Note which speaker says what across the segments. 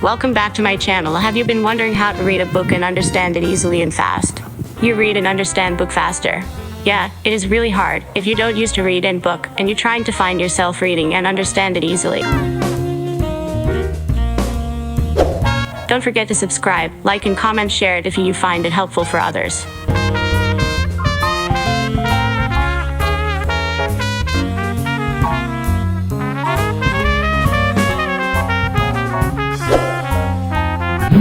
Speaker 1: Welcome back to my channel. Have you been wondering how to read a book and understand it easily and fast? You read and understand book faster. Yeah, it is really hard if you don't used to read and book and you're trying to find yourself reading and understand it easily. Don't forget to subscribe, like and comment, share it if you find it helpful for others.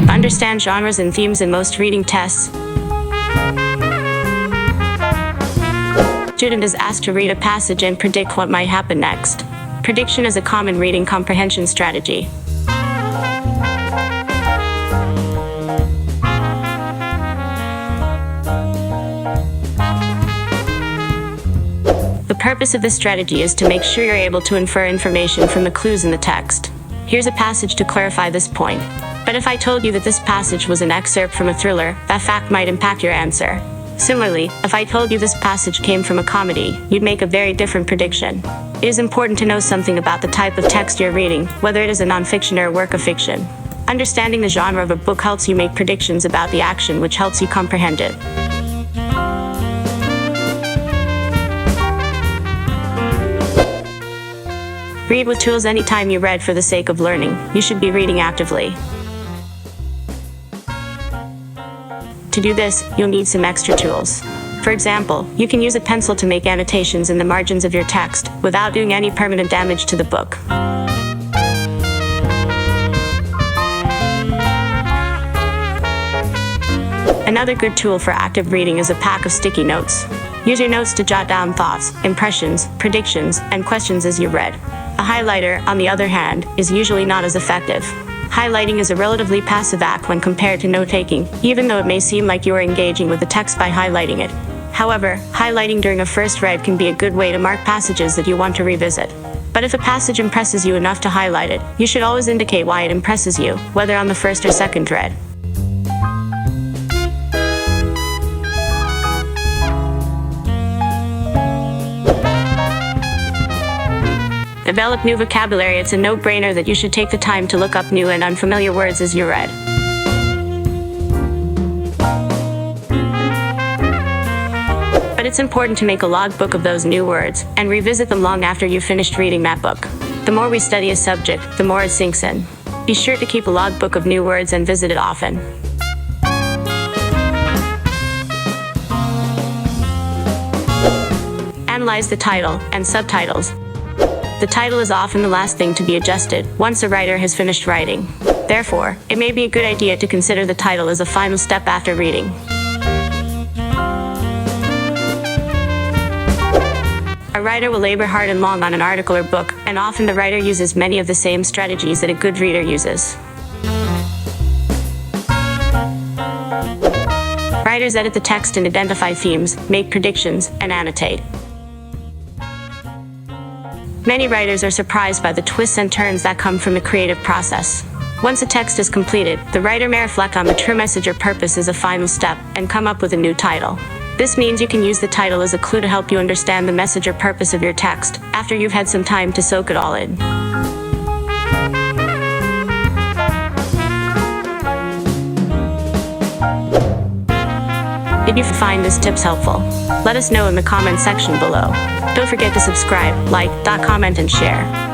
Speaker 1: Understand genres and themes in most reading tests. Student is asked to read a passage and predict what might happen next. Prediction is a common reading comprehension strategy. The purpose of this strategy is to make sure you're able to infer information from the clues in the text. Here's a passage to clarify this point. But if I told you that this passage was an excerpt from a thriller, that fact might impact your answer. Similarly, if I told you this passage came from a comedy, you'd make a very different prediction. It is important to know something about the type of text you're reading, whether it is a nonfiction or a work of fiction. Understanding the genre of a book helps you make predictions about the action, which helps you comprehend it. Read with tools. Anytime you read for the sake of learning, you should be reading actively. To do this, you'll need some extra tools. For example, you can use a pencil to make annotations in the margins of your text without doing any permanent damage to the book. Another good tool for active reading is a pack of sticky notes. Use your notes to jot down thoughts, impressions, predictions, and questions as you read. A highlighter, on the other hand, is usually not as effective. Highlighting is a relatively passive act when compared to note-taking, even though it may seem like you are engaging with the text by highlighting it. However, highlighting during a first read can be a good way to mark passages that you want to revisit. But if a passage impresses you enough to highlight it, you should always indicate why it impresses you, whether on the first or second read. Develop new vocabulary. It's a no-brainer that you should take the time to look up new and unfamiliar words as you read. But it's important to make a logbook of those new words and revisit them long after you've finished reading that book. The more we study a subject, the more it sinks in. Be sure to keep a logbook of new words and visit it often. Analyze the title and subtitles. The title is often the last thing to be adjusted once a writer has finished writing. Therefore, it may be a good idea to consider the title as a final step after reading. A writer will labor hard and long on an article or book, and often the writer uses many of the same strategies that a good reader uses. Writers edit the text and identify themes, make predictions, and annotate. Many writers are surprised by the twists and turns that come from the creative process. Once a text is completed, the writer may reflect on the true message or purpose as a final step and come up with a new title. This means you can use the title as a clue to help you understand the message or purpose of your text after you've had some time to soak it all in. Did you find this tips helpful? Let us know in the comment section below. Don't forget to subscribe, like, comment, and share.